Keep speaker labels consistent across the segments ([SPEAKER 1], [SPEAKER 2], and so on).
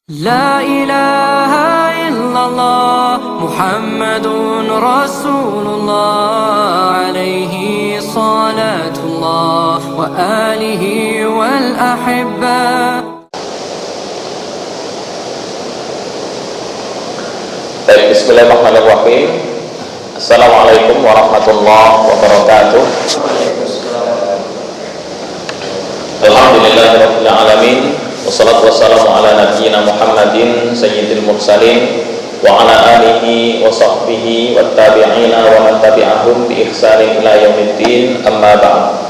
[SPEAKER 1] لا إله إلا الله محمد رسول الله عليه صلاة الله وآله والأحبة.
[SPEAKER 2] Bismillahirrahmanirrahim. Assalamualaikum warahmatullahi wabarakatuh. Alhamdulillahirabbil alamin. Wassalatu wassalamu ala nabiyyina Muhammadin sayyidil mursalin wa ala alihi wa sahbihi wat tabi'ina wa man tabi'ahum bi ihsanin ila yaumiddin, amma ba'd.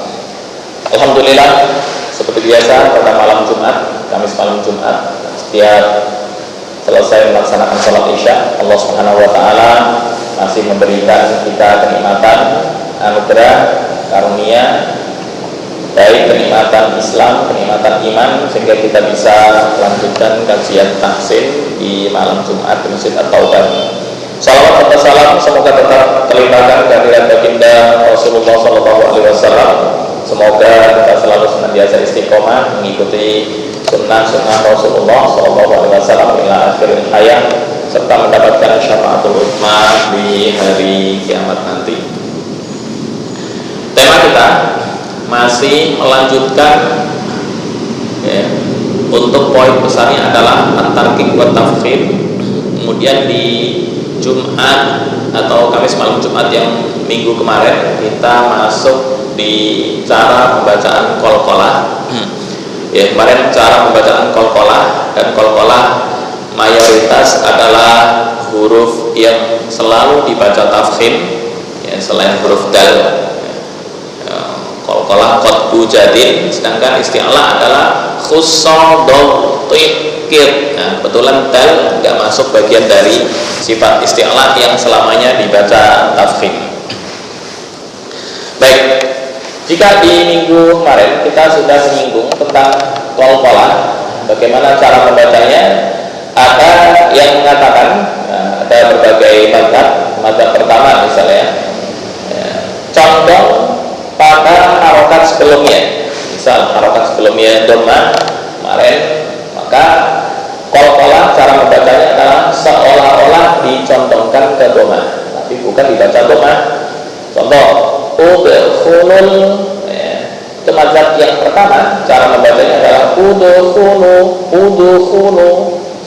[SPEAKER 2] Alhamdulillah, seperti biasa pada malam Jumat, Kamis malam Jumat, setiap selesai melaksanakan sholat isya, Allah Subhanahu wa taala masih memberikan kita kenikmatan, anugerah, karunia, baik kenikmatan Islam, kenikmatan iman, sehingga kita bisa melanjutkan kajian tahsin di malam Jumat di Masjid At-Taubah. Salawat dan salam semoga tetap terlimpahkan kehadirat baginda Rasulullah SAW. Semoga kita selalu senantiasa istiqomah mengikuti sunnah-sunnah Rasulullah SAW ila akhiril hayat, serta mendapatkan syafaatul ummah di hari kiamat nanti. Tema kita masih melanjutkan untuk poin besarnya adalah at-tarkik wa tafkhim. Kemudian di Jumat atau Kamis malam Jumat yang minggu kemarin kita masuk di cara pembacaan qalqalah. Kemarin cara pembacaan qalqalah, dan qalqalah mayoritas adalah huruf yang selalu dibaca tafkhim, selain huruf dal. Qalqalah qatbu jadin, sedangkan isti'alah adalah khussadottikir. Nah, kebetulan dal nggak masuk bagian dari sifat isti'alah yang selamanya dibaca tafkhim. Baik, jika di minggu kemarin kita sudah menyinggung tentang qalqalah, bagaimana cara membacanya, ada yang mengatakan ada berbagai mazhab pertama misalnya condong pada harokat sebelumnya. Misal harokat sebelumnya dhamma kemarin, maka qalqalah cara membacanya adalah seolah-olah dicondongkan ke dhamma, tapi bukan dibaca dhamma. Contoh udkhulul, itu mazhab yang pertama, cara membacanya adalah udkhulu,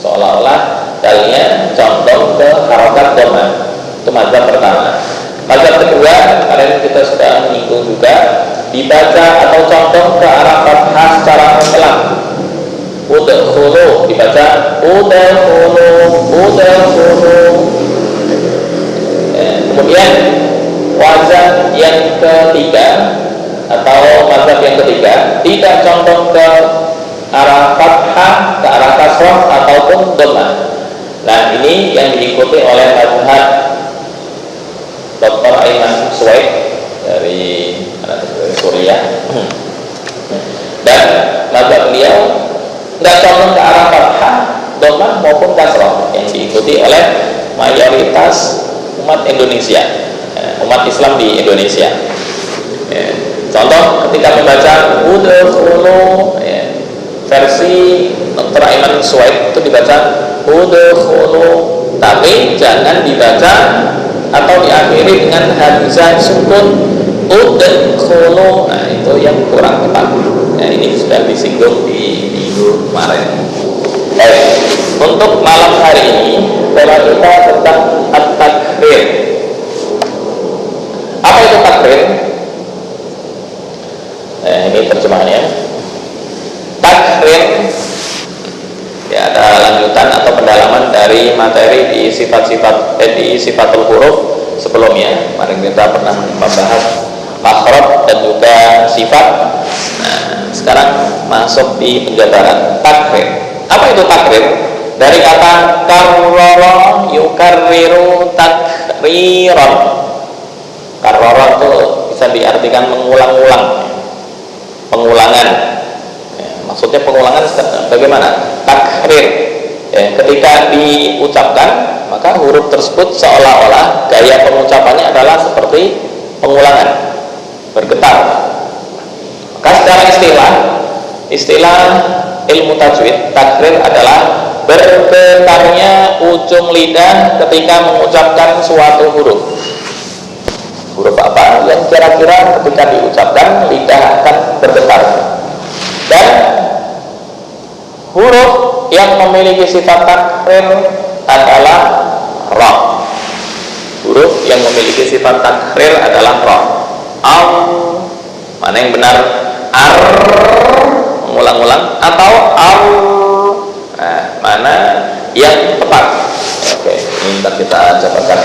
[SPEAKER 2] seolah-olah dalnya condong ke harokat dhamma. Itu mazhab pertama. Mazhab kedua, kemarin kita sudah menyinggung juga, dibaca atau condong ke arah fathah secara mutlak. Udkhulu dibaca udkhulu. Kemudian wazan yang ketiga atau mazhab yang ketiga, tidak condong ke arah fathah, ke arah kasrah ataupun dhammah. Nah, ini yang diikuti oleh mazhab Dr. Aiman Suwaid dari Suriah, dan mazhab beliau nggak condong ke arah fathah, dhammah maupun kasrah, yang diikuti oleh mayoritas umat Indonesia, umat Islam di Indonesia. Contoh ketika membaca udkhulu, versi Dr. Aiman Suwaid itu dibaca udkhulu, tapi jangan dibaca atau diakhiri dengan hamzah sukun udkhulu. Nah, itu yang kurang tepat. Nah, ini sudah disinggung di minggu kemarin. Untuk malam hari ini tema kita tentang at-takrir. Apa itu takrir? Nah, ini terjemahannya. Takrir ada lanjutan atau pendalaman dari materi di sifat-sifat di sifatul huruf sebelumnya. Kemarin kita pernah membahas makhraj dan juga sifat. Nah, sekarang masuk di penjabaran takrir. Apa itu takrir? Dari kata karrara yukarriru takriran. Karrara itu bisa diartikan mengulang-ulang, pengulangan. Maksudnya pengulangan bagaimana? Takrir. Ketika diucapkan, maka huruf tersebut seolah-olah gaya pengucapannya adalah seperti pengulangan, bergetar. Maka secara istilah ilmu tajwid, takrir adalah bergetarnya ujung lidah ketika mengucapkan suatu huruf. Huruf apa yang kira-kira ketika diucapkan lidah akan bergetar? Dan huruf yang memiliki sifat takrir adalah ra. Huruf yang memiliki sifat takrir adalah ra. Al, mana yang benar? Ar, mengulang-ulang, atau al? Nah, mana yang tepat? Oke, ini kita cobakan.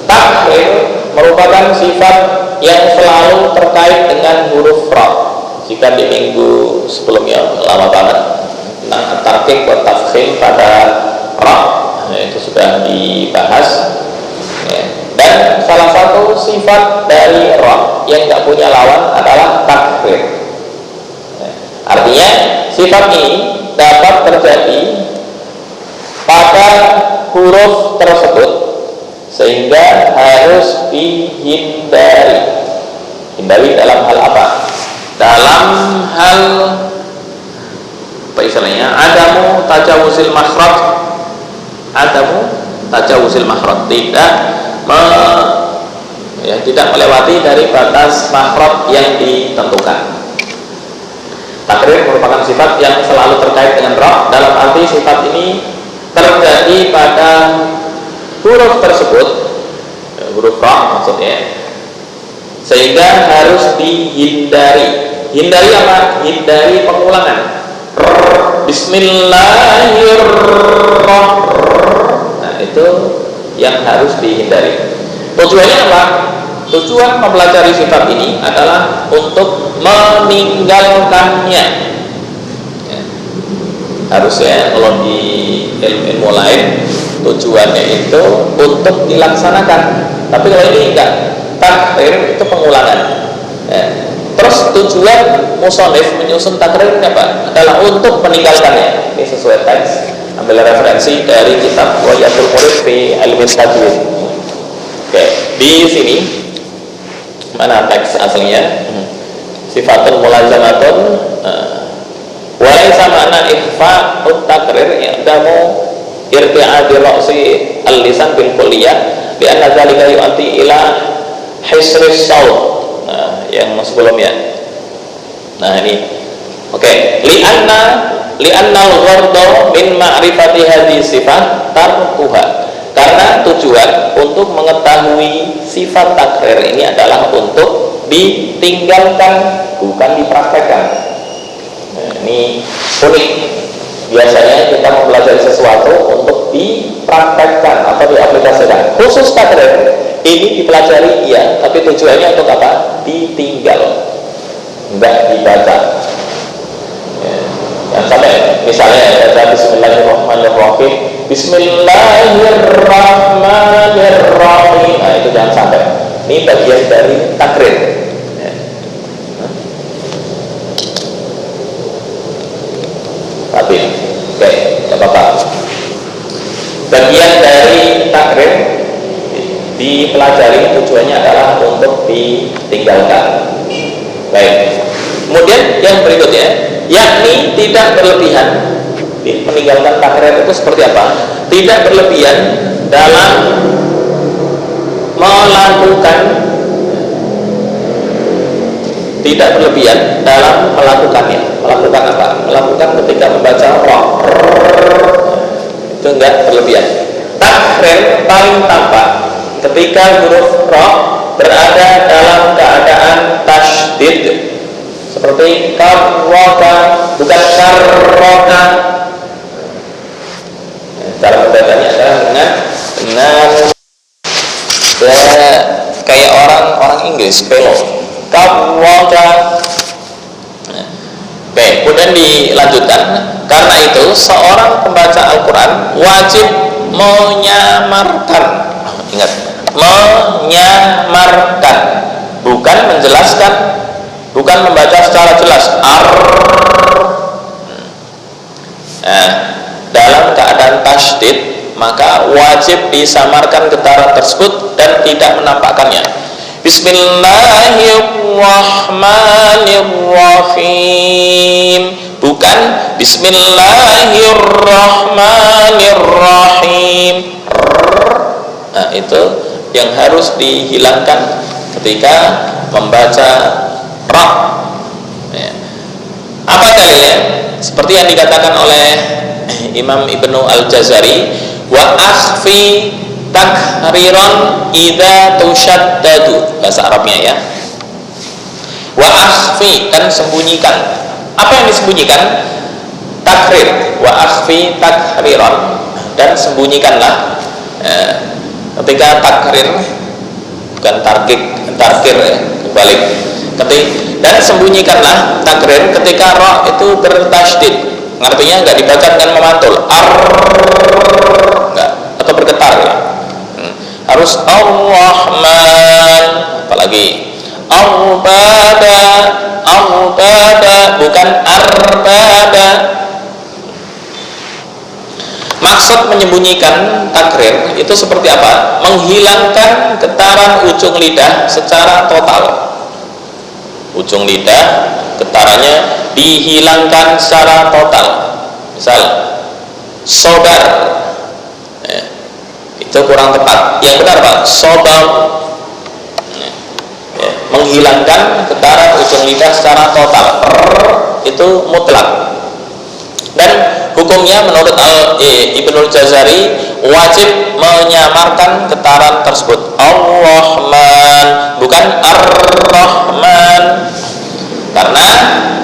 [SPEAKER 2] Takrir merupakan sifat yang selalu terkait dengan huruf ra. Jika di minggu sebelumnya lama banget tentang tarkib wa tafkhim pada ra, itu sudah dibahas ya. Dan salah satu sifat dari ra yang tidak punya lawan adalah takrir ya. Artinya sifat ini dapat terjadi pada huruf tersebut sehingga harus dihindari. Hindari dalam hal apa? Dalam hal apa istilahnya? Adamu tajawuzil makhraj. Adamu tajawuzil makhraj, tidak melewati dari batas makhraj yang ditentukan. Takrir merupakan sifat yang selalu terkait dengan ra, dalam arti sifat ini terjadi pada huruf tersebut, huruf ra maksudnya, sehingga harus dihindari. Hindari apa? Hindari pengulangan. Bismillahirrahmanirrahim. Nah, itu yang harus dihindari. Tujuannya apa? Tujuan mempelajari sifat ini adalah untuk meninggalkannya ya. Harusnya kalau di ilmu lain tujuannya itu untuk dilaksanakan, tapi kalau ini enggak. Takrir itu pengulangan ya. Terus tujuan musonif menyusun takrir apa? Adalah untuk meninggalkannya. Ini sesuai teks, ambil referensi dari kitab Wayatul Murid fi Ilmi Tajwid. Oke, di sini mana teks aslinya? Sifatun mulazamatun walaysa ma'na ikhfa'ut takrir ya'damu irti'adi ra'si al-lisan bil kulliyah bi anna dzalika yu'ti ila hisris saut. Nah, yang sebelumnya. Nah, ini. Oke, li'anna al-gharda min ma'rifati hadhihi sifat tarkuha. Karena tujuan untuk mengetahui sifat takrir ini adalah untuk ditinggalkan, bukan dipraktekkan. Nah, ini unik. Biasanya kita mempelajari sesuatu untuk dipraktekkan atau diaplikasikan. Khusus takrir ini dipelajari iya, tapi tujuannya untuk apa? Ditinggal, enggak dibaca ya. Yang sampai misalnya baca Bismillahirrahmanirrahim, Bismillahirrahmanirrahim, nah itu jangan sampai. Ini bagian dari takrir ya. Tapi oke, tidak apa-apa. Bagian dari takrir dipelajari tujuannya adalah untuk ditinggalkan. Baik. Kemudian yang berikutnya, yakni tidak berlebihan. Meninggalkan takrir itu seperti apa? Tidak berlebihan dalam melakukan, tidak berlebihan dalam melakukannya. Melakukan apa? Melakukan ketika membaca ra. Itu enggak berlebihan. Takrir paling tampak ketika huruf ra berada dalam keadaan tasydid, seperti karroka, bukan karroka. Cara membacanya adalah dengan kayak orang Inggris, pelo, karroka. Oke, kemudian dilanjutkan. Karena itu seorang pembaca Al-Quran wajib menyamarkan, ingat, menyamarkan, bukan menjelaskan, bukan membaca secara jelas. Nah, dalam keadaan tasydid maka wajib disamarkan getaran tersebut dan tidak menampakkannya. Bismillahirrahmanirrahim, bukan Bismillahirrahmanirrahim. Bismillahirrahmanirrahim. Nah, itu yang harus dihilangkan ketika membaca ra. Ya. Apa dalilnya? Seperti yang dikatakan oleh Imam Ibnu Al-Jazari, wa akhfi takhriran idza tushaddadu, bahasa Arabnya ya. Wa akhfi, kan sembunyikan. Apa yang disembunyikan? Takhrir. Wa akhfi takhriran, dan sembunyikanlah. Ketika takhrir, bukan tarkik, tarkir ya, kebalik. Dan sembunyikanlah takhrir ketika ra itu bertasydid. Artinya enggak dibaca dengan memantul. Enggak, atau bergetar ya. Harus Ar-Rahman, apalagi Arbada, bukan Arbada. Maksud menyembunyikan takhrir itu seperti apa? Menghilangkan getaran ujung lidah secara total. Ujung lidah getarannya dihilangkan secara total. Misal sobar, ya, itu kurang tepat. Yang benar Pak, sobar, ya, menghilangkan getaran ujung lidah secara total. Itu mutlak. Dan hukumnya menurut Ibnu Jazari wajib menyamarkan getaran tersebut. Ar-Rahman, bukan Ar-Rahman, karena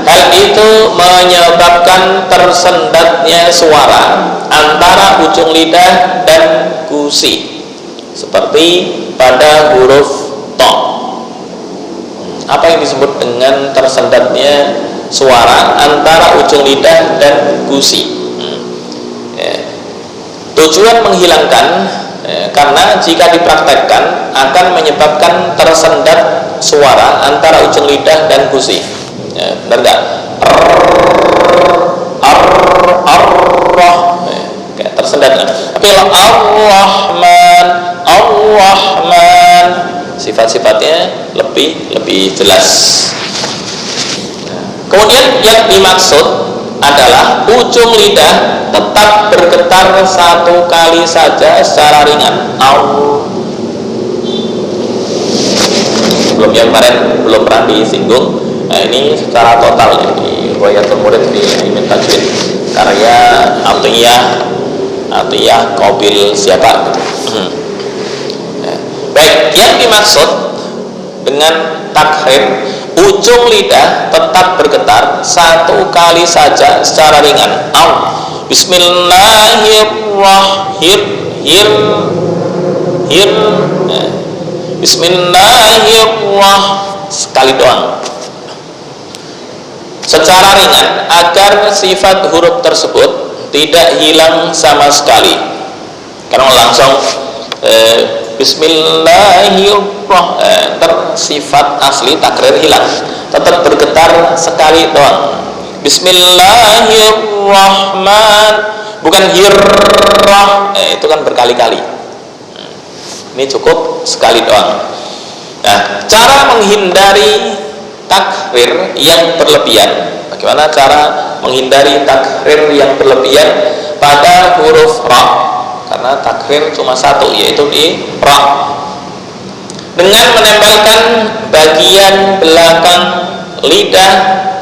[SPEAKER 2] hal itu menyebabkan tersendatnya suara antara ujung lidah dan gusi, seperti pada huruf to. Apa yang disebut dengan tersendatnya suara antara ujung lidah dan gusi? Tujuan menghilangkan, karena jika dipraktekkan akan menyebabkan tersendat suara antara ujung lidah dan gusi. Benar enggak? Kayak tersendat. Tapi Ar-Rahman, Ar-Rahman, sifat-sifatnya lebih jelas. Kemudian yang dimaksud adalah ujung lidah tetap bergetar satu kali saja secara ringan. Belum yang kemarin belum pernah disinggung. Nah, ini secara total di Riwayatul Murid di Ilmu Tajwid karya Atiyah Qabil siapa gitu. Baik, yang dimaksud dengan takhrir, ujung lidah tetap bergetar satu kali saja secara ringan. Bismillahirrahmanirrahim. Bismillahirrahmanirrahim, sekali doang, secara ringan, agar sifat huruf tersebut tidak hilang sama sekali. Karena langsung Bismillahirrahmanirrahim, sifat asli takrir hilang, tetap bergetar sekali doang. Bismillahirrahman, bukan hirrah, itu kan berkali-kali. Ini cukup sekali doang. Nah, cara menghindari takrir yang berlebihan. Bagaimana cara menghindari takrir yang berlebihan pada huruf ra? Karena takrir cuma satu, yaitu di ra. Dengan menempelkan bagian belakang lidah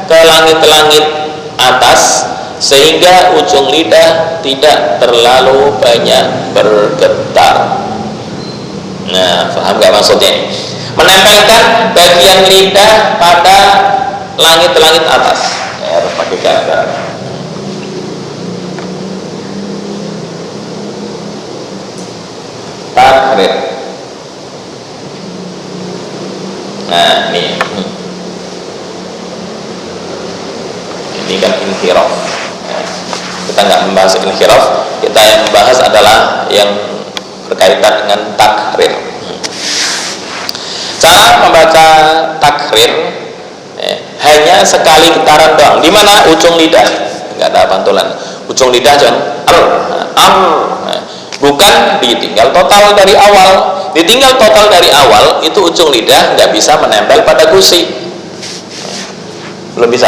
[SPEAKER 2] ke langit-langit atas, sehingga ujung lidah tidak terlalu banyak bergetar. Nah, paham gak maksudnya? Menempelkan bagian lidah pada langit-langit atas. Ya, harus pakai gambar. Takrir. Nah, ini kan inhiraf. Nah, kita nggak membahas inhiraf, kita yang membahas adalah yang berkaitan dengan takrir. Cara membaca takrir hanya sekali getaran doang. Di mana? Ujung lidah, nggak ada pantulan. Ujung lidah jangan bukan ditinggal total dari awal. Ditinggal total dari awal itu ujung lidah nggak bisa menempel pada gusi. Belum bisa.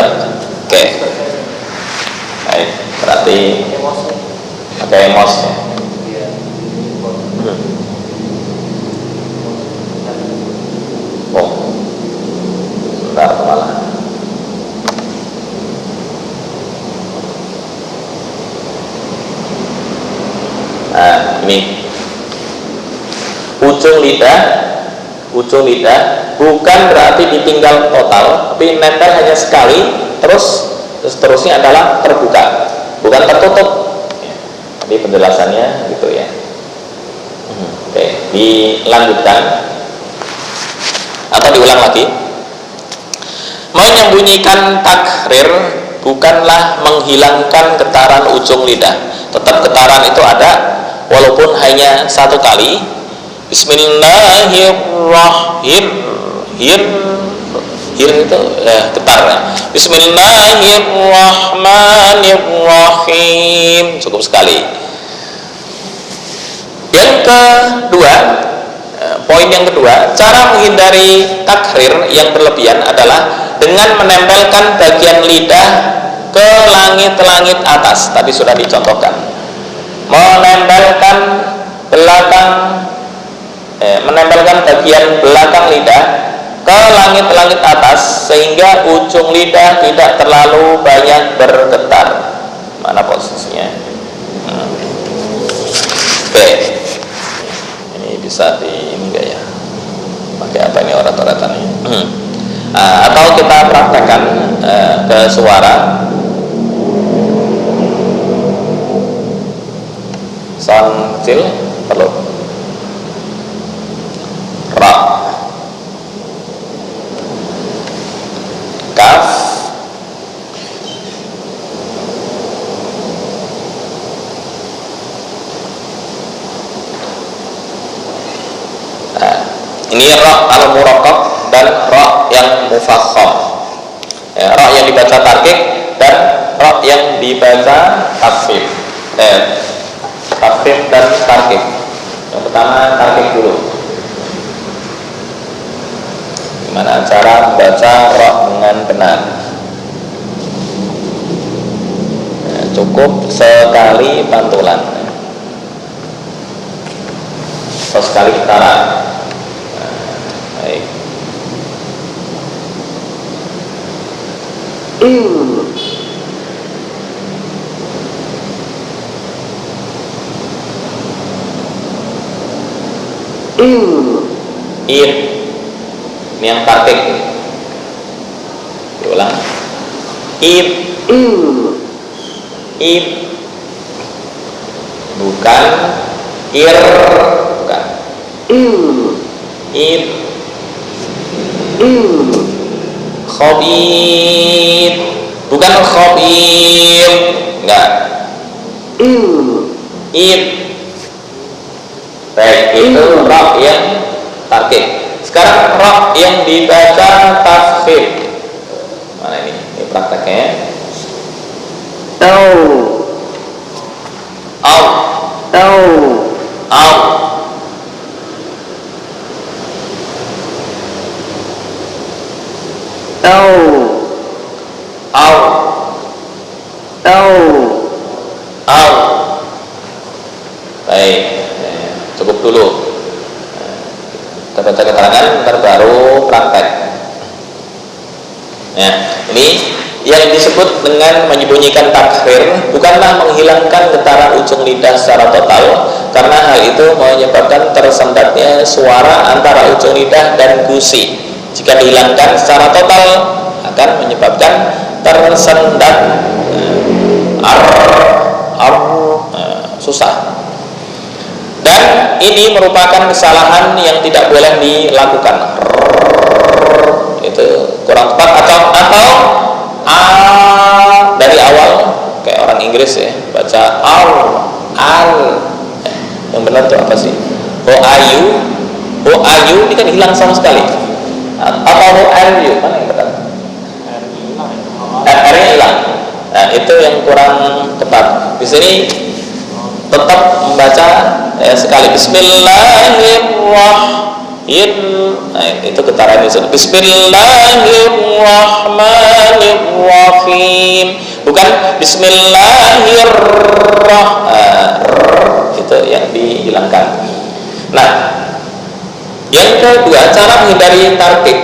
[SPEAKER 2] Oke. Baik, berarti kayak mouse ya. Oh, sebentar malah. Nah, ini ujung lidah bukan berarti ditinggal total, tapi nempel hanya sekali, terus seterusnya adalah terbuka, bukan tertutup. Jadi penjelasannya gitu ya. Oke, dilanjutkan atau diulang lagi. Menyembunyikan takrir bukanlah menghilangkan getaran ujung lidah. Tetap getaran itu ada, walaupun hanya satu kali. Bismillahirrahmanirrahim. Hir itu getarnya. Bismillahirrahmanirrahim. Cukup sekali. Yang kedua, poin yang kedua, cara menghindari takrir yang berlebihan adalah dengan menempelkan bagian lidah ke langit-langit atas. Tadi sudah dicontohkan. Menempelkan bagian belakang lidah ke langit-langit atas sehingga ujung lidah tidak terlalu banyak bergetar. Mana posisinya? Oke. Ini bisa di ini enggak ya? Pakai apa ini orat-oratan ini? Atau kita praktekkan ke suara. Sound kecil perlu. Ra, kaf, ini ra al-muraqqaq dan ra yang mufakham. Ra yang dibaca tarqiq dan ra yang dibaca takhfif. Takhfif dan tarqiq. Yang pertama tarqiq dulu. Gimana cara membaca ra dengan benar? Cukup sekali pantulan atau sekali getaran. Baik. Ini yang tarqiq. Diulang. Bukan bukan. Khabir, bukan khabir, enggak. Baik, itu ra yang tarqiq. Sekarang ra yang dibaca takhfif. Mana ini? Ini prakteknya. Baik, cukup dulu. Kita baca keterangan, ntar baru praktek. Nah, ini yang disebut dengan menyembunyikan takrir bukanlah menghilangkan getaran ujung lidah secara total, karena hal itu menyebabkan tersendatnya suara antara ujung lidah dan gusi. Jika dihilangkan secara total akan menyebabkan tersendat susah. Dan ini merupakan kesalahan yang tidak boleh dilakukan. Itu kurang tepat atau dari awal kayak orang Inggris ya, baca al. Yang benar tuh apa sih? Ayu ini kan hilang sama sekali. Atau ayu mana yang benar? R-nya hilang. Nah, itu yang kurang tepat. Di sini tetap membaca sekali Bismillahirrahmanirrahim. Nah, itu getaran itu. Bismillahirrahmanirrahim. Bukan Bismillahirrahmanirrahim. dihilangkan. Nah, yang kedua, cara menghindari takrir,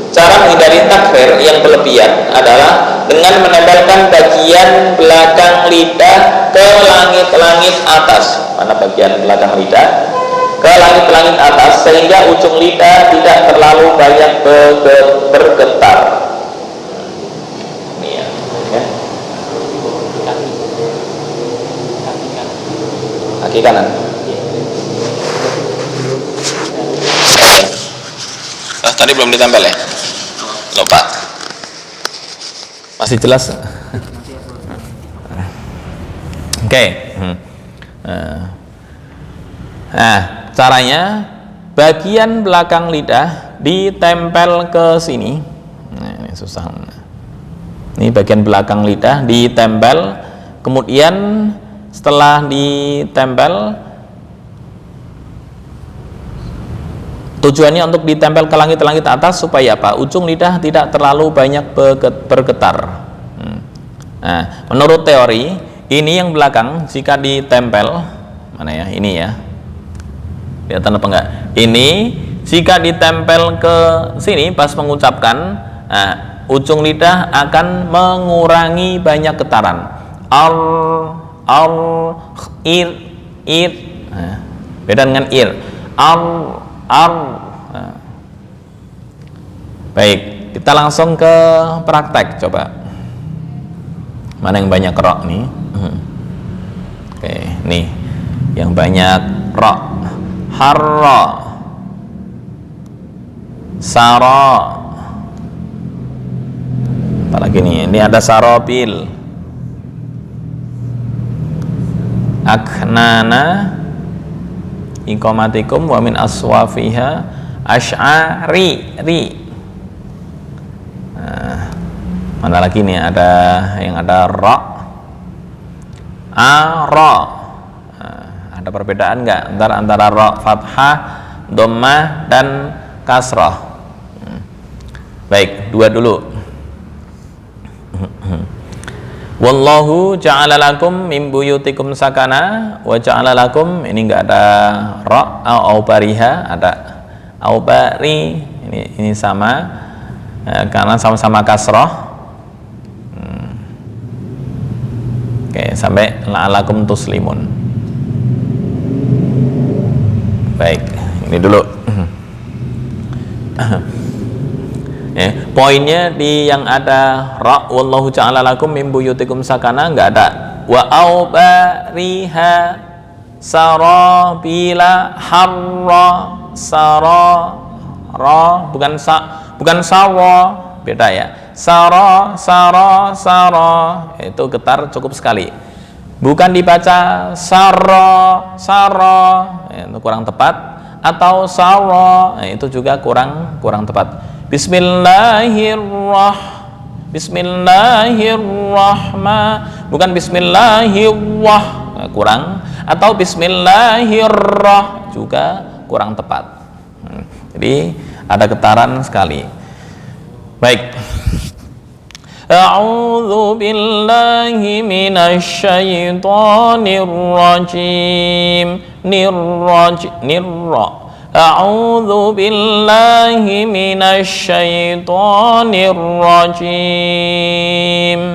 [SPEAKER 2] cara menghindari takrir yang berlebihan adalah dengan menempelkan bagian belakang lidah ke langit-langit atas. Mana bagian belakang lidah? Ke langit-langit atas, sehingga ujung lidah tidak terlalu banyak bergetar. Ini ya. Kaki kanan. Tadi belum ditempel ya? Lupa. Masih jelas? Oke. Nah, caranya bagian belakang lidah ditempel ke sini. Nah, ini susah. Ini bagian belakang lidah ditempel, kemudian setelah ditempel, tujuannya untuk ditempel ke langit-langit atas supaya apa? Ujung lidah tidak terlalu banyak bergetar. Nah, menurut teori ini yang belakang jika ditempel, mana ya? Ini ya. Kelihatan apa enggak? Ini jika ditempel ke sini pas mengucapkan, nah, ujung lidah akan mengurangi banyak getaran. Ir. Nah, beda dengan ir. Nah. Baik, kita langsung ke praktek coba. Mana yang banyak ro nih? Oke, nih yang banyak ro. Harro, saro. Apalagi nih? Ini ada saropil, aknana, iqamatikum wa min aswafiha asy'ari. Nah, mana lagi nih? Ada yang ada ra, ara. Nah, ada perbedaan nggak antara ra fathah, dhammah dan kasrah? Baik, dua dulu. Wallahu ja'ala lakum min buyutikum sakana wa ja'ala lakum, ini enggak ada ra au bariha, ada au bari, ini sama karena sama-sama kasrah. Oke, sampai la'alakum tuslimun. Baik, ini dulu. Ya, poinnya di yang ada ra, wallahu ja'ala lakum min buyutikum sakana, enggak ada wa au bariha sarabila harra sarara, bukan sawa, beda ya. Sara itu getar cukup sekali, bukan dibaca sara itu kurang tepat, atau sawa itu juga kurang tepat. Bismillahirrahman, bukan bismillahirrah, kurang, atau bismillahirrah juga kurang tepat. Jadi ada getaran sekali. Baik. A'udzu billahi minasy syaithanir rajim. A'udzu billahi minasy syaithanir rajim.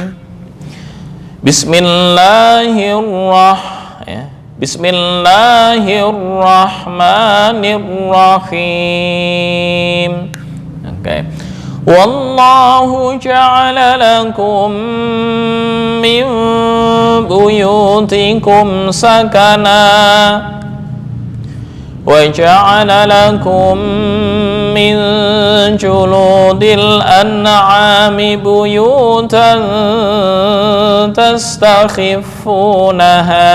[SPEAKER 2] Bismillahirrahmanirrahim. Oke. Wallahu ja'ala lakum min buyutikum sakana wa ja'ala lakum min juludil an'ami buyutan tastakhifunaha.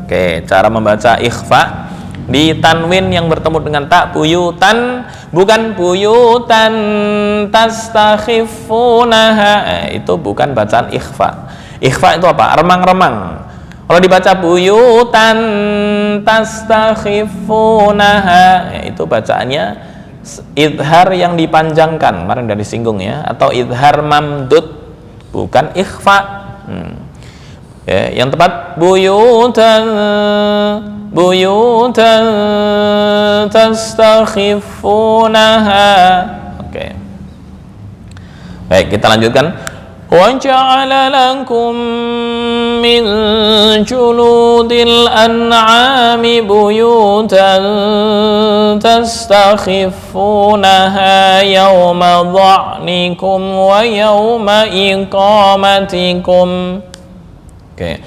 [SPEAKER 2] Oke, cara membaca ikhfa di tanwin yang bertemu dengan tak, buyutan, bukan buyutan tastakhifunaha. Itu bukan bacaan ikhfa. Ikhfa itu apa? Remang-remang. Kalau dibaca buyutan tastakhifunaha, itu bacaannya idhar yang dipanjangkan, kemarin udah disinggung ya, atau idhar mamdud, bukan ikhfa.
[SPEAKER 3] Ya, yang tepat buyutan tastakhifunaha. Oke. Baik, kita lanjutkan. Wa ja'ala lakum min juludil an'ami buyutan tastakhifunaha yawma dha'nikum wa yawma iqamatikum. Oke.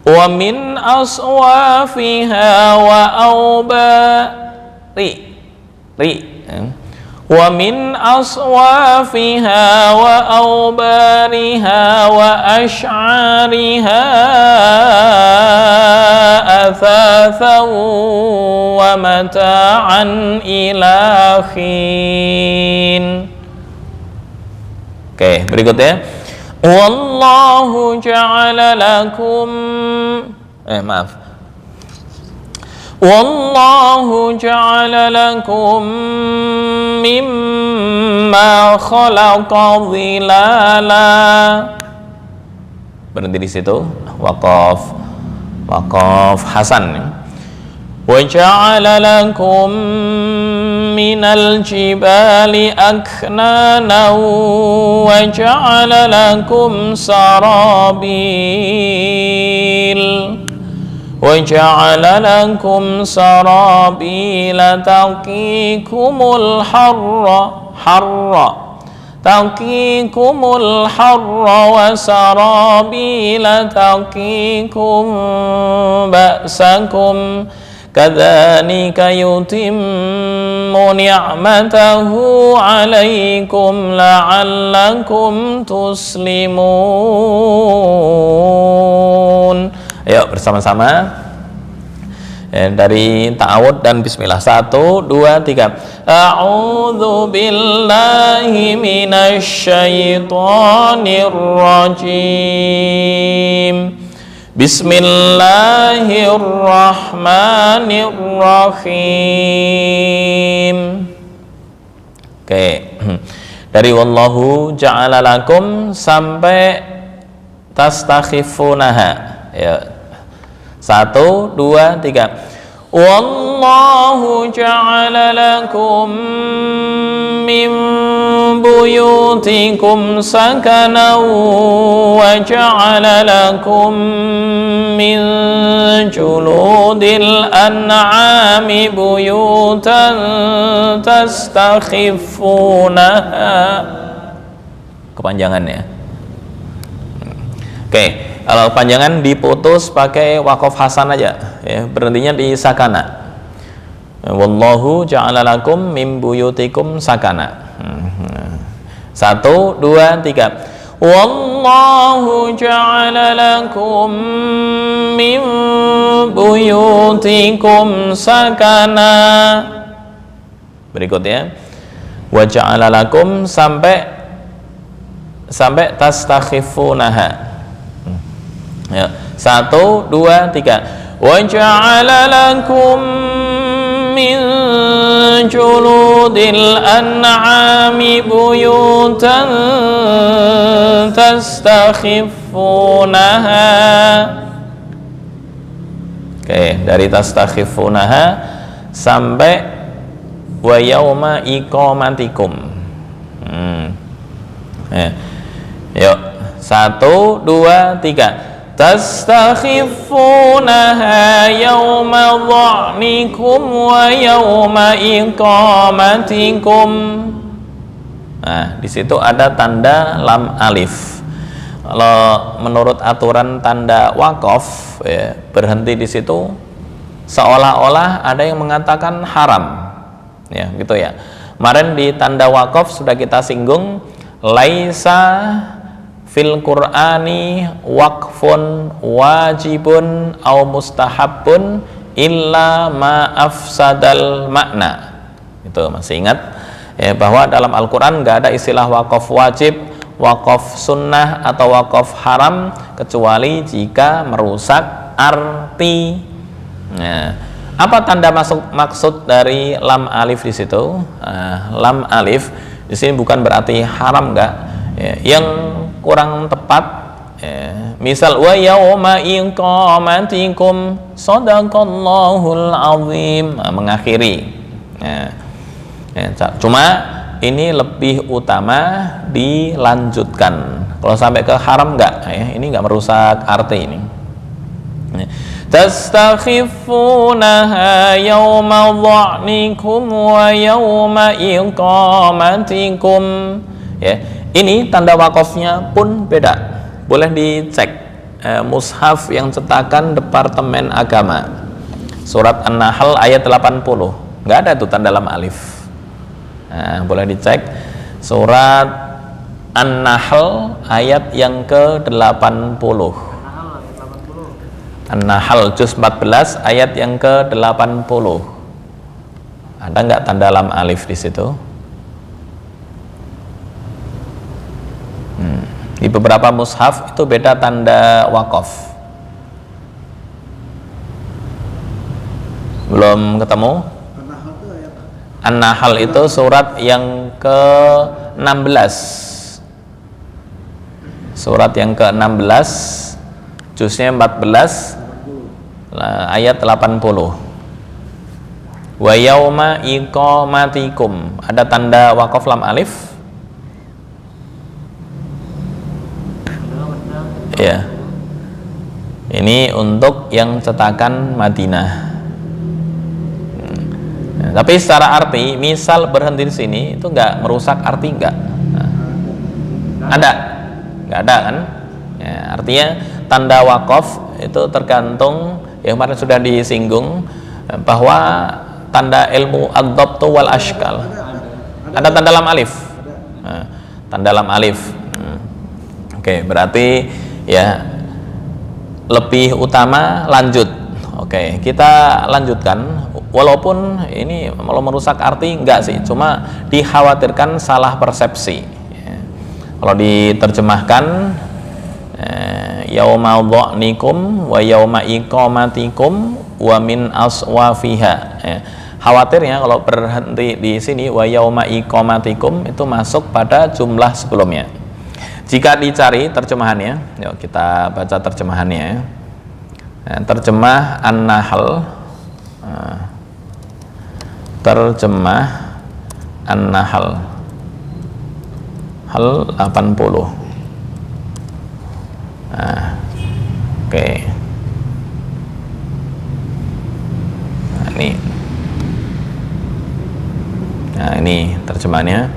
[SPEAKER 3] Wa min aswafiha wa wa min aswafiha wa awbariha wa ash'ariha athathan wa mata'an ila hin. Oke, berikutnya. Wallahu ja'ala lakum Wallahu ja'ala lakum mimma khalaqa dhilala. Berhenti di situ. Waqaf hasan. Wa ja'ala lakum minal jibali aknana wa ja'ala lakum sarabila taqikumul harra wa sarabila taqikum ba'sakum kadzalika yutimmu ni'matahu 'alaikum la'allakum tuslimun. Ayo bersama-sama dari ta'awud dan bismillah. 1, 2, 3. A'udzu billahi minasy syaithanir rajim. Bismillahirrahmanirrahim. Oke. Dari wallahu ja'ala lakum sampai tastakhifunaha. Ya. 1, 2, 3. Wallahu ja'ala lakum min buyutikum sakana wa ja'ala lakum min juludil an'ami buyutan tastakhifunaha. Kepanjangannya. Oke. Kalau panjangan diputus pakai waqaf hasan aja, ya, berhentinya di sakana. Wallahu ja'ala lakum min buyutikum sakana. 1, 2, 3. Wallahu ja'ala lakum min buyutikum sakana. Berikutnya wa ja'ala lakum sampai tastakhifunaha. Ya. 1, 2, 3. Wa ja'ala lakum min juludil an'ami buyutan tastakhifunaha. Oke, dari tastakhifunaha sampai wa yauma iqamatikum. Ya. Yuk. 1, 2, 3. Tastakhifunaha yawma dha'nikum wa yawma iqamatikum. Nah, di situ ada tanda lam alif. Kalau menurut aturan tanda wakaf, ya, berhenti di situ seolah-olah ada yang mengatakan haram. Ya, gitu ya. Kemarin di tanda wakaf sudah kita singgung, laisa fil Qur'ani waqfun wajibun au mustahabun illa ma afsadal makna. Itu masih ingat ya, bahwa dalam Al-Qur'an nggak ada istilah wakaf wajib, wakaf sunnah atau wakaf haram kecuali jika merusak arti. Nah, apa tanda maksud dari lam alif di situ? Lam alif di sini bukan berarti haram, enggak. Ya, yang kurang tepat Misal wa yauma iqamatikum sadaqallahul azim, mengakhiri. Cuma ini lebih utama dilanjutkan. Kalau sampai ke haram enggak, ini enggak merusak arti ini. Tastakhifunaha yawma dha'nikum wa yawma iqamatikum. Ini tanda wakofnya pun beda. Boleh dicek mushaf yang cetakan Departemen Agama, surat An-Nahl ayat 80, nggak ada tuh tanda lam alif. Boleh dicek surat An-Nahl ayat yang ke-80. An-Nahl juz 14 ayat yang ke-80. Ada nggak tanda lam alif di situ? Di beberapa mushaf itu beda tanda wakaf. Belum ketemu? An-Nahl itu surat yang ke-16. Surat yang ke-16 juznya 14 ayat 80. Wa yauma iqamatikum. Ada tanda wakaf lam alif? Ya. Ini untuk yang cetakan Madinah. Tapi secara arti, misal berhenti di sini itu nggak merusak arti, nggak? Ada? Nggak ada kan? Ya, artinya tanda wakaf itu tergantung, yang kemarin sudah disinggung bahwa tanda ilmu ad-dhabtu wal ashkal. Ada tanda lam alif. Tanda lam alif. Oke, berarti ya lebih utama lanjut. Oke, kita lanjutkan. Walaupun ini kalau merusak arti enggak sih, cuma dikhawatirkan salah persepsi. Kalau diterjemahkan yauma dha'nikum wa yauma iqamatikum wa min aswafiha. Khawatirnya kalau berhenti di sini wa yauma iqamatikum itu masuk pada jumlah sebelumnya. Jika dicari terjemahannya, yuk kita baca terjemahannya. Terjemah An-Nahl, terjemah An-Nahl hal 80. Oke. Ini terjemahannya.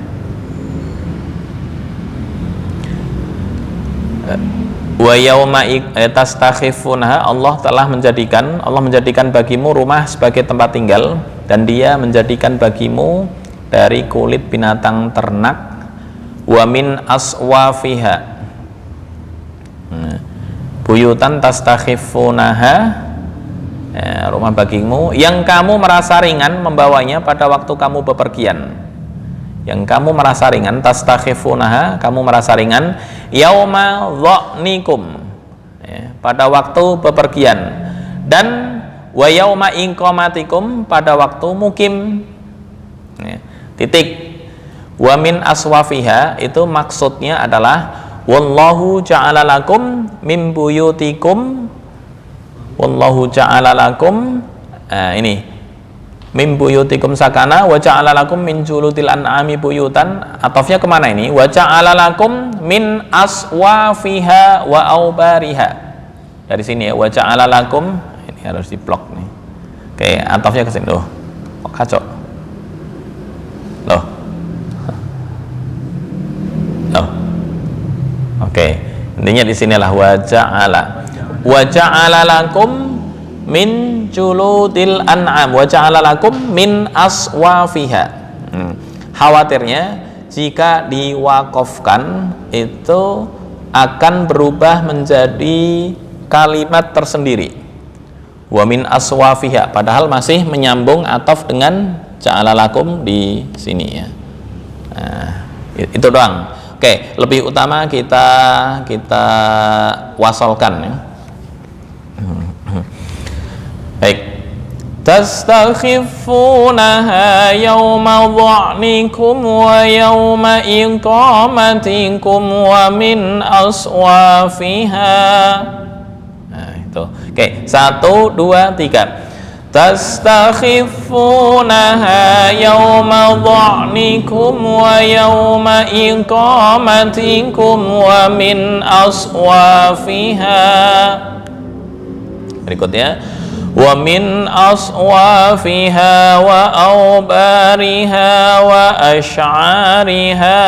[SPEAKER 3] Wa yauma tastakhifunaha, Allah menjadikan bagimu rumah sebagai tempat tinggal, dan Dia menjadikan bagimu dari kulit binatang ternak, wa min aswafiha, buyutan tastakhifunaha, rumah bagimu yang kamu merasa ringan membawanya pada waktu kamu bepergian. Yang kamu merasa ringan, tastakhifunaha, kamu merasa ringan, yauma dha'nikum, pada waktu bepergian, dan wa yauma iqamatikum, pada waktu mukim. Titik. Wa min aswafiha itu maksudnya adalah wallahu ja'ala lakum min buyutikum, wallahu ja'ala lakum, ini min buyutikum sakana wa ja'ala lakum min julutil an'ami buyutan. Atofnya kemana ini? Wa ja'ala lakum min aswafiha wa aubariha. Dari sini ya, wa ja'ala lakum, ini harus diblok nih. Oke, atofnya ke sini. Loh, kok kacau? Loh. Oke, intinya di sinilah wa ja'ala lakum min juludil an'am wa ja'ala lakum min aswafiha. Khawatirnya jika diwakafkan itu akan berubah menjadi kalimat tersendiri, wa min aswafiha, padahal masih menyambung ataf dengan ja'ala lakum di sini ya. Itu doang. Oke, lebih utama kita wasolkan ya. Baik. tastakhifunaha yawma dha'nikum wa yawma iqamatikum wa min aswafiha. Nah, itu. Oke, 1, 2, 3. Tastakhifunaha yawma dha'nikum wa yawma iqamatikum wa min aswafiha. Berikutnya, wa min aswafiha wa awbariha wa ash'ariha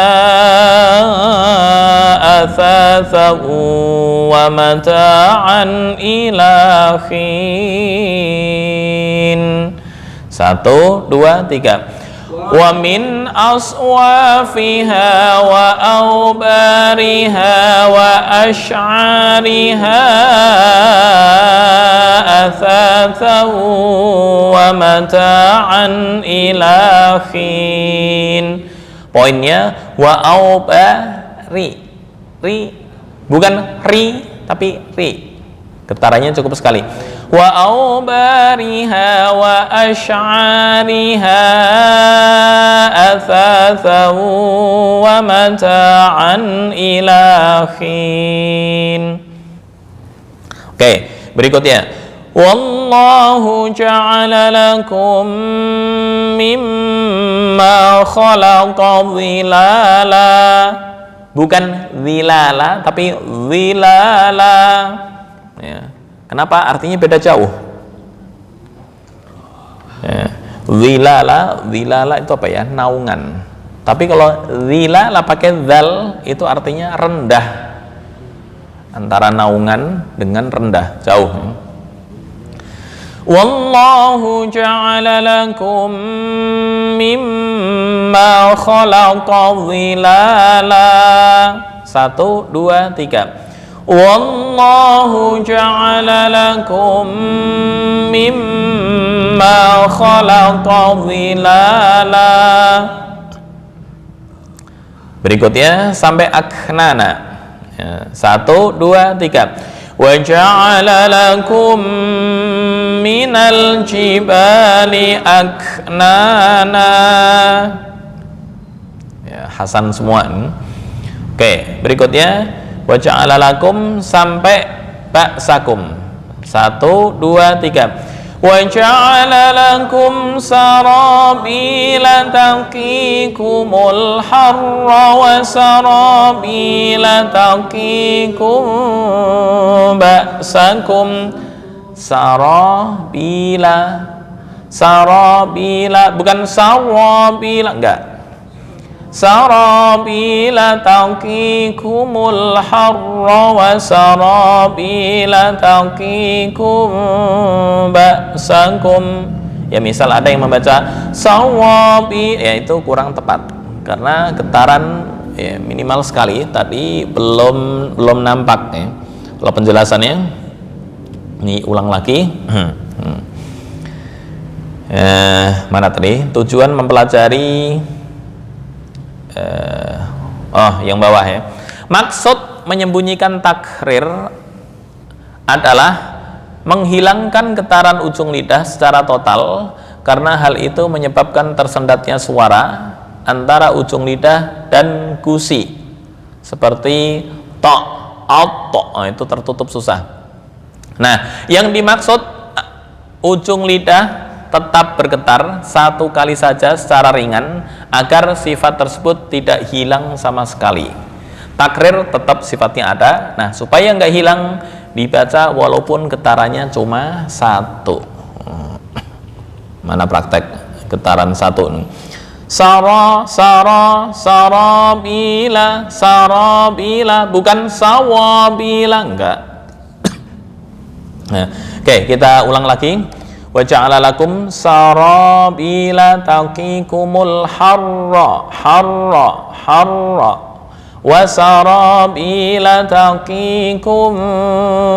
[SPEAKER 3] athathan wa mata'an ila hin. 1, 2, 3. Wa min aswafiha wa awbariha wa ash'ariha athathan wa mata'an ila hin. Poinnya wa awbari, ri, bukan ri tapi ri, getarannya cukup sekali. Wa awbariha wa ash'ariha athathan wa mata'an ila hin. Oke, berikutnya, wallahu ja'ala lakum mimma khalaqa dhilala, bukan dhilala tapi dhilala ya. Kenapa? Artinya beda jauh ya. Dhilala itu apa ya? Naungan. Tapi kalau dhilala pakai dzal itu artinya rendah, antara naungan dengan rendah, jauh. Wallahu ja'ala lakum mimma khalaqa dhilala. 1, 2, 3. Wallahu ja'ala lakum mimma khalaqa dhilala. Berikutnya sampai aknana ya. 1, 2, 3. Wa ja'ala lakum minal jibali aknana ya, Hasan semua. Oke, berikutnya wa ja'ala lakum sampai ba'sakum. 1, 2, 3. Wa ja'ala lakum sarabila taqikumul harra wa sarabila taqikum ba'sakum. Sarabila bukan sarabila, enggak. Sarabila taqikumul harra wa sarabila taqikum ba'sakum. Ya, misal ada yang membaca sawabi, ya itu kurang tepat karena getaran ya, minimal sekali tadi belum nampak ya. Kalau penjelasannya ini ulang lagi. Mana tadi? Tujuan mempelajari yang bawah ya. Maksud menyembunyikan takrir adalah menghilangkan getaran ujung lidah secara total, karena hal itu menyebabkan tersendatnya suara antara ujung lidah dan gusi, seperti to, auto, itu tertutup susah. Nah, yang dimaksud ujung lidah tetap bergetar satu kali saja secara ringan agar sifat tersebut tidak hilang sama sekali. Takrir tetap sifatnya ada. Nah, supaya nggak hilang dibaca walaupun getarannya cuma 1. Mana praktek getaran 1? Sarabila, bukan sawabila, enggak. Nah, oke, kita ulang lagi. Wa ja'ala lakum sarabila taqikumul harra wa sarabila taqikum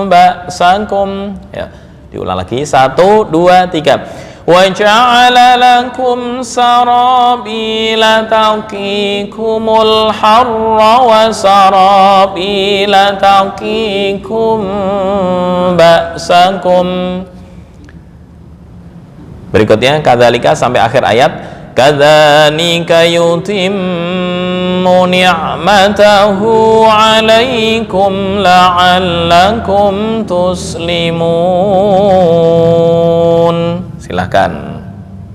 [SPEAKER 3] ba'sakum. Ya, diulang lagi. 1, 2, 3. Wa ja'ala lakum sarabila taqikumul harra wa sarabila taqikum ba'sakum. Berikutnya kadzalika sampai akhir ayat, kadzalika yutimmu ni'matahu 'alaikum la'allakum tuslimun. Silahkan.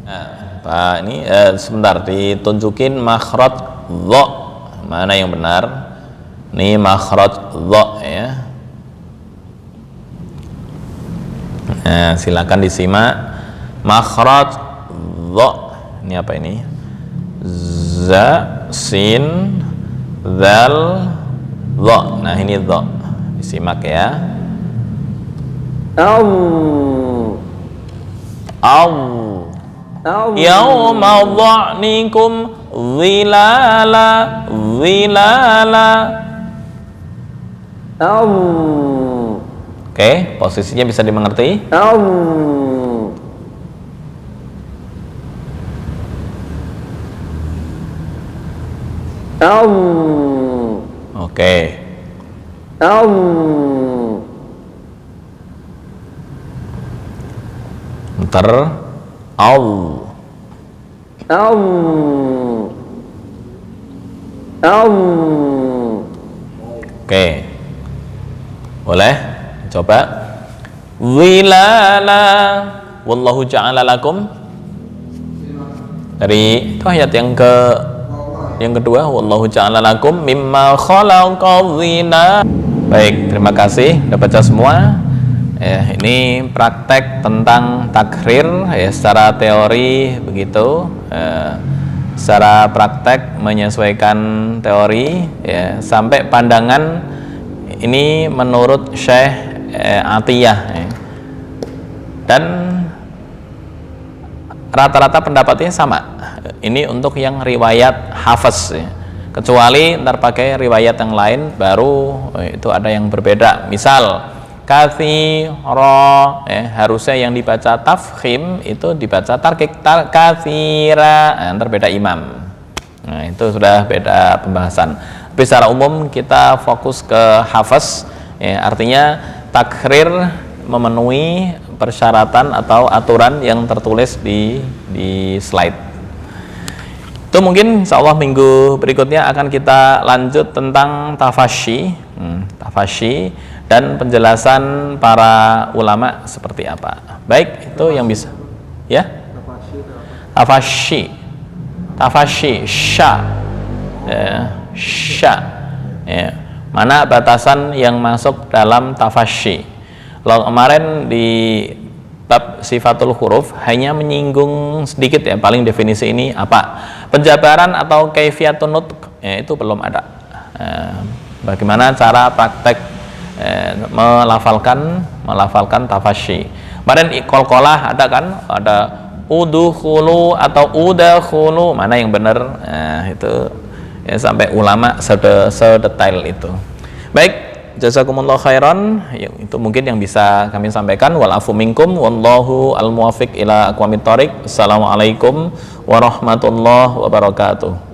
[SPEAKER 3] Nah, Pak, ini sebentar ditunjukin makhraj dha. Mana yang benar? Ini makhraj dha ya. Nah, silakan disimak makhraj dha. Ini apa ini? Za, sin, dzal, dha. Nah, ini dha. Disimak ya. Yauma dha'nikum dhilala dhilala. Oke, posisinya bisa dimengerti? Oke. Bentar. Oke. Boleh? Coba. Zilala wallahu ja'ala lakum. Dari itu ayat yang kedua, wallahu ja'ala lakum mimma khalaqa zina. Baik, terima kasih sudah baca semua. Ini praktek tentang takrir ya, secara teori begitu, secara praktek menyesuaikan teori ya, sampai pandangan ini menurut Syekh Atiyah ya. Dan rata-rata pendapatnya sama. Ini untuk yang riwayat hafaz ya. Kecuali ntar pakai riwayat yang lain baru itu ada yang berbeda. Misal katsira harusnya yang dibaca tafkhim itu dibaca tarkik katsira, ntar beda imam. Nah, itu sudah beda pembahasan. Tapi secara umum kita fokus ke hafaz ya, artinya takrir memenuhi persyaratan atau aturan yang tertulis di slide. Itu mungkin insyaallah minggu berikutnya akan kita lanjut tentang tafasyi, dan penjelasan para ulama seperti apa. Baik, itu yang bisa ya. Tafasyi sya ya. Mana batasan yang masuk dalam tafasyi? Kalau kemarin di bab sifatul huruf hanya menyinggung sedikit ya, paling definisi ini apa, penjabaran atau kaifiyatun nutq ya, itu belum ada. Bagaimana cara praktek melafalkan tafasyi. Kemarin qalqalah ada kan, ada udkhulu atau udakhulu, mana yang benar? Itu ya, sampai ulama sedetail itu. Baik, jazakumullah khairan. Itu mungkin yang bisa kami sampaikan. Wal afu minkum wallahu al muwaffiq ila aqwamit thoriq. Assalamualaikum warahmatullahi wabarakatuh.